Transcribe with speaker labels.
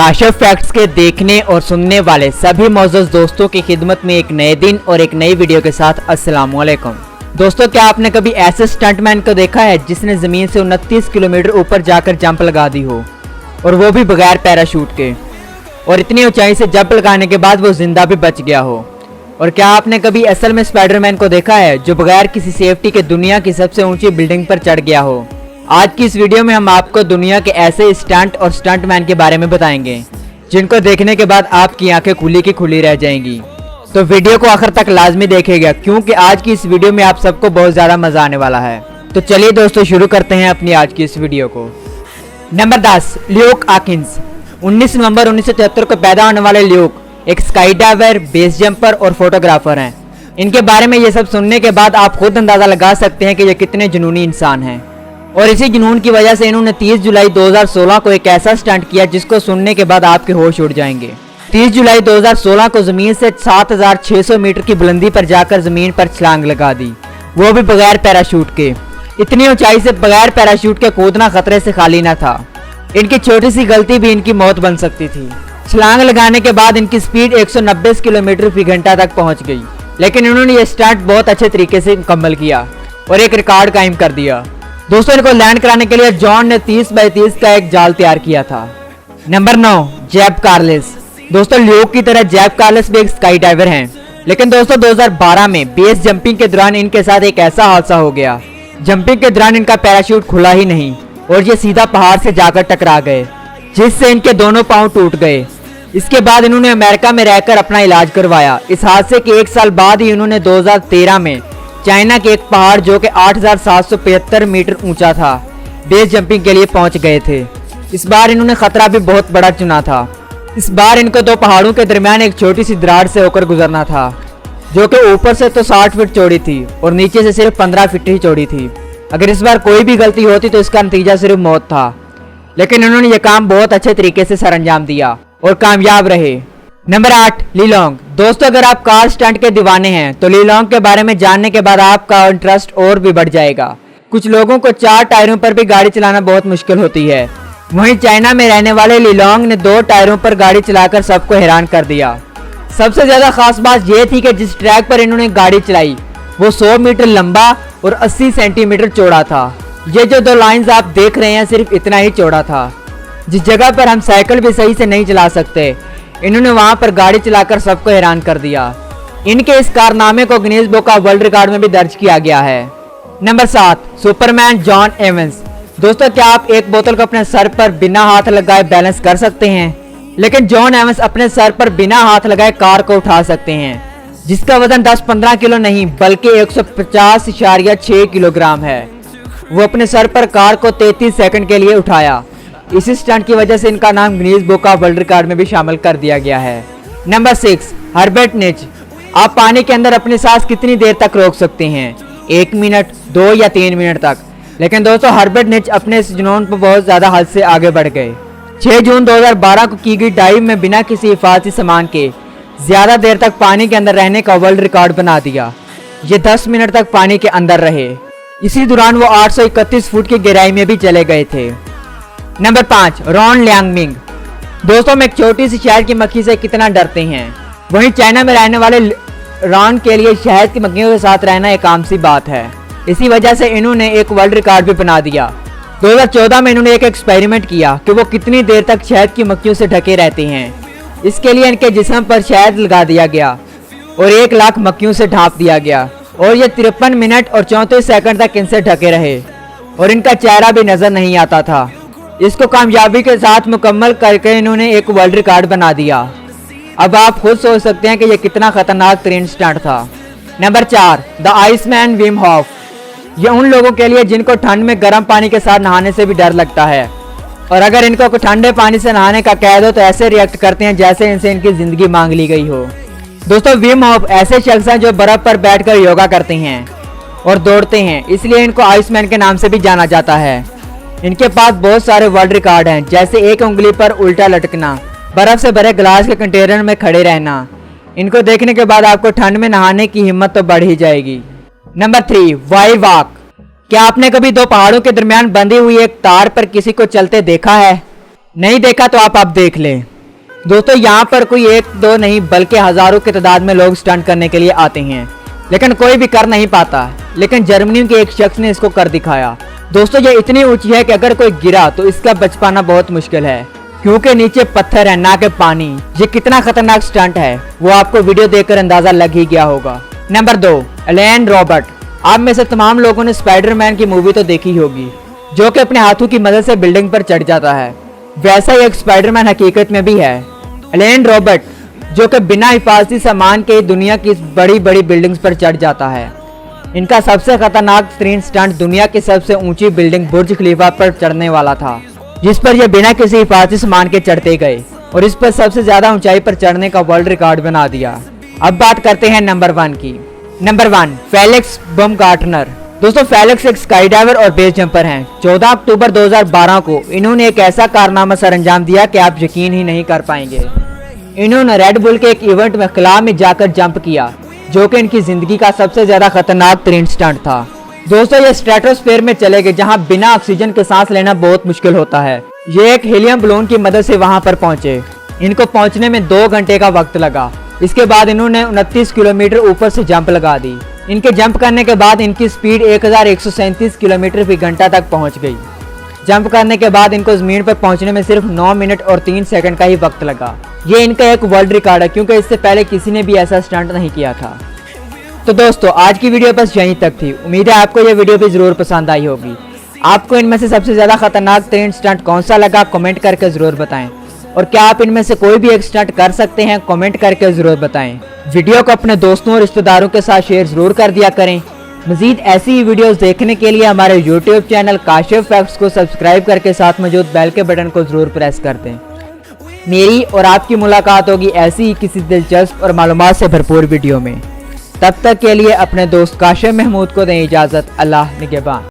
Speaker 1: Kashif facts के देखने और सुनने वाले सभी मौजूद दोस्तों की खिदमत में एक नए दिन और एक नई वीडियो के साथ अस्सलाम वालेकुम। दोस्तों, क्या आपने कभी ऐसे स्टंटमैन को देखा है जिसने जमीन से 29 किलोमीटर ऊपर जाकर जंप लगा दी हो, और वो भी बगैर पैराशूट के, और इतनी ऊंचाई से जंप लगाने के बाद वो जिंदा भी बच गया हो। और क्या आपने कभी असल में स्पाइडरमैन को देखा है जो बगैर किसी सेफ्टी के दुनिया की सबसे ऊंची बिल्डिंग पर चढ़ गया हो? आज की इस वीडियो में हम आपको दुनिया के ऐसे स्टंट और स्टंटमैन के बारे में बताएंगे जिनको देखने के बाद आपकी आंखें खुली की खुली रह जाएंगी। तो वीडियो को आखिर तक लाजमी देखिएगा, क्योंकि आज की इस वीडियो में आप सबको बहुत ज़्यादा मजा आने वाला है। तो चलिए दोस्तों, शुरू करते हैं अपनी आज की इस वीडियो को। Number 10, Luke आकिंस। 19 नवंबर 1973 को पैदा होने वाले ल्यूक एक स्काई डाइवर, बेस जंपर और फोटोग्राफर हैं। इनके बारे में ये सब सुनने के बाद आप खुद अंदाजा लगा सकते हैं कि ये कितने जुनूनी इंसान हैं। और इसी जुनून की वजह से इन्होंने 30 जुलाई 2016 को एक ऐसा स्टंट किया जिसको सुनने के बाद आपके होश उड़ जाएंगे। 30 जुलाई 2016 को जमीन से 7600 मीटर की बुलंदी पर जाकर जमीन पर छलांग लगा दी, वो भी बगैर पैराशूट के। इतनी ऊंचाई से बगैर पैराशूट के कूदना खतरे से खाली न था। इनकी छोटी सी गलती भी इनकी मौत बन सकती थी। छलांग लगाने के बाद इनकी स्पीड 190 किलोमीटर फी घंटा तक पहुंच गई, लेकिन इन्होंने ये स्टंट बहुत अच्छे तरीके से मुकम्मल किया और एक रिकॉर्ड कायम कर दिया। दोस्तों, इनको लैंड कराने के लिए जॉन ने 30 बाई 30 का एक जाल तैयार किया था। नंबर 9, जैब कार्लेस। दोस्तों, ल्यूक की तरह जैब कार्लेस भी एक स्काई डाइवर हैं, लेकिन दोस्तों 2012 में बेस जंपिंग के दौरान इनके साथ एक ऐसा हादसा हो गया। जंपिंग के दौरान इनका पैराशूट खुला ही नहीं और ये सीधा पहाड़ से जाकर टकरा गए, जिससे इनके दोनों पांव टूट गए। इसके बाद इन्होंने अमेरिका में रहकर अपना इलाज करवाया। इस हादसे के एक साल बाद ही इन्होंने 2013 में चाइना के एक पहाड़ जो कि 8775 मीटर ऊंचा था, बेस जंपिंग के लिए पहुंच गए थे। इस बार इन्होंने खतरा भी बहुत बड़ा चुना था। इस बार इनको दो पहाड़ों के दरमियान एक छोटी सी दरार से होकर गुजरना था, जो कि ऊपर से तो 60 फीट चौड़ी थी और नीचे से सिर्फ 15 फीट ही चौड़ी थी। अगर इस बार कोई भी गलती होती तो इसका नतीजा सिर्फ मौत था, लेकिन इन्होंने ये काम बहुत अच्छे तरीके से सरअंजाम दिया और कामयाब रहे। नंबर 8, लीलोंग। दोस्तों, अगर आप कार स्टंट के दीवाने हैं तो लीलोंग के बारे में जानने के बाद आपका इंटरेस्ट और भी बढ़ जाएगा। कुछ लोगों को 4 टायरों पर भी गाड़ी चलाना बहुत मुश्किल होती है, वहीं चाइना में रहने वाले लीलोंग ने 2 टायरों पर गाड़ी चलाकर सबको हैरान कर दिया। सबसे ज्यादा खास बात यह थी कि जिस ट्रैक पर इन्होंने गाड़ी चलाई वो 100 मीटर लंबा और 80 सेंटीमीटर चौड़ा था। ये जो 2 लाइंस आप देख रहे हैं सिर्फ इतना ही चौड़ा था। जिस जगह पर हम साइकिल भी सही से नहीं चला सकते, इन्होंने वहां पर गाड़ी चलाकर सबको हैरान कर दिया। इनके इस कारनामे को Guinness book of world record में भी दर्ज किया गया है। Number 7, Superman John Evans. दोस्तों, क्या आप एक बोतल को अपने सर पर बिना हाथ लगाए बैलेंस कर सकते हैं? लेकिन जॉन एवंस अपने सर पर बिना हाथ लगाए कार को उठा सकते हैं, जिसका वजन 10-15 किलो नहीं बल्कि 150.6 किलोग्राम है। वो अपने सर पर कार को 33 सेकंड के लिए उठाया। इसी स्टंट की वजह से इनका नाम Guinness book of world record में भी शामिल कर दिया गया है। नंबर 6, हर्बर्ट निच। आप पानी के अंदर अपनी सांस कितनी देर तक रोक सकते हैं? 1 मिनट, 2 या 3 मिनट तक। लेकिन दोस्तों, हर्बर्ट निच अपने इस जुनून पर बहुत ज्यादा हद से आगे बढ़ गए। 6 जून 2012 को की गई डाइव में बिना किसी हिफाजती सामान के ज्यादा देर तक पानी के अंदर रहने का वर्ल्ड रिकॉर्ड बना दिया। ये 10 मिनट तक पानी के अंदर रहे। इसी दौरान वो 831 फुट की गहराई में भी चले गए थे। Number 5, Ron Liangming. दोस्तों, हम एक छोटी सी शहद की मक्खी से कितना डरते हैं, वहीं चाइना में रहने वाले रॉन के लिए शहद की मक्खियों के साथ रहना एक आम सी बात है। इसी वजह से इन्होंने एक वर्ल्ड रिकॉर्ड भी बना दिया। 2014 में इन्होंने एक एक्सपेरिमेंट किया कि वो कितनी देर तक शहद की मक्खियों से ढके रहते हैं। इसके लिए इनके जिस्म पर शहद लगा दिया गया और 1 लाख मक्खियों से ढांप दिया गया, और ये 53 मिनट और 34 सेकंड तक इनसे ढके रहे और इनका चेहरा भी नजर नहीं आता था। इसको कामयाबी के साथ मुकम्मल करके इन्होंने एक वर्ल्ड रिकॉर्ड बना दिया। अब आप खुद सोच सकते हैं कि यह कितना खतरनाक तरीन स्टंट था। Number 4, the Iceman Vim Hoff. ये उन लोगों के लिए जिनको ठंड में गर्म पानी के साथ नहाने से भी डर लगता है, और अगर इनको ठंडे पानी से नहाने का कह दो तो ऐसे रिएक्ट करते हैं जैसे इनसे इनकी जिंदगी मांग ली गई हो। दोस्तों, विम होफ ऐसे शख्स हैं जो बर्फ पर बैठकर योगा करते हैं और दौड़ते हैं, इसलिए इनको आइसमैन के नाम से भी जाना जाता है। इनके पास बहुत सारे वर्ल्ड रिकॉर्ड हैं, जैसे 1 उंगली पर उल्टा लटकना, बर्फ से भरे ग्लास के कंटेनर में खड़े रहना। इनको देखने के बाद आपको ठंड में नहाने की हिम्मत तो बढ़ ही जाएगी। Number 3, wild walk. क्या आपने कभी 2 पहाड़ों के दरमियान बंधी हुई एक तार पर किसी को चलते देखा है? नहीं देखा तो आप देख लें। दोस्तों यहाँ पर कोई एक दो नहीं बल्कि हजारों की तादाद में लोग स्टंट करने के लिए आते हैं, लेकिन कोई भी कर नहीं पाता। लेकिन जर्मनी के एक शख्स ने इसको कर दिखाया। दोस्तों ये इतनी ऊंची है कि अगर कोई गिरा तो इसका बच पाना बहुत मुश्किल है, क्योंकि नीचे पत्थर है ना कि पानी। ये कितना खतरनाक स्टंट है वो आपको वीडियो देखकर अंदाजा लग ही गया होगा। Number 2, Alan Robert. आप में से तमाम लोगों ने स्पाइडरमैन की मूवी तो देखी होगी, जो कि अपने हाथों की मदद से बिल्डिंग पर चढ़ जाता है। वैसा ही एक स्पाइडरमैन हकीकत में भी है। एलेन रॉबर्ट जो कि बिना हिफाजती सामान के दुनिया की बड़ी बड़ी बिल्डिंग्स पर चढ़ जाता है। इनका सबसे खतरनाक तरीन स्टंट दुनिया की सबसे ऊंची बिल्डिंग बुर्ज खलीफा पर चढ़ने वाला था, जिस पर यह बिना किसी हिफाजती सामान के चढ़ते गए और इस पर सबसे ज्यादा ऊंचाई पर चढ़ने का वर्ल्ड रिकॉर्ड बना दिया। अब बात करते हैं नंबर 1 की। Number 1, Felix Baumgartner. दोस्तों फेलिक्स एक स्काई डाइवर और बेस जंपर हैं। 14 अक्टूबर 2012 को इन्होंने एक ऐसा कारनामा सर अंजाम दिया कि आप यकीन ही नहीं कर पाएंगे। इन्होंने रेड बुल के एक इवेंट में खला में जाकर जंप किया, जो कि इनकी जिंदगी का सबसे ज्यादा खतरनाक तरीन स्टंट था। दोस्तों ये स्ट्रेटोस्फीयर में चले गए, जहां बिना ऑक्सीजन के सांस लेना बहुत मुश्किल होता है। ये एक हीलियम बलून की मदद से वहां पर पहुंचे। इनको पहुंचने में 2 घंटे का वक्त लगा। इसके बाद इन्होंने 29 किलोमीटर ऊपर से जंप लगा दी। इनके जंप करने के बाद इनकी स्पीड 1137 किलोमीटर फी घंटा तक पहुंच गई। जंप करने के बाद इनको जमीन पर पहुंचने में सिर्फ 9 मिनट और 3 सेकंड का ही वक्त लगा। ये इनका एक वर्ल्ड रिकॉर्ड है, क्योंकि इससे पहले किसी ने भी ऐसा स्टंट नहीं किया था। तो दोस्तों आज की वीडियो बस यहीं तक थी। उम्मीद है आपको ये वीडियो भी जरूर पसंद आई होगी। आपको इनमें से सबसे ज्यादा खतरनाक तरीन स्टंट कौन सा लगा कमेंट करके जरूर बताएं, और क्या आप इनमें से कोई भी एक स्टंट कर सकते हैं कमेंट करके जरूर बताएं। वीडियो को अपने दोस्तों और रिश्तेदारों के साथ शेयर जरूर कर दिया करें। मजीद ऐसी ही वीडियोस देखने के लिए हमारे यूट्यूब चैनल काशिफ फैक्ट्स को सब्सक्राइब करके साथ मौजूद बेल के बटन को जरूर प्रेस कर दें। मेरी और आपकी मुलाकात होगी ऐसी ही किसी दिलचस्प और मालूमात से भरपूर वीडियो में। तब तक के लिए अपने दोस्त काशिफ महमूद को दें इजाज़त। अल्लाह निगहबान।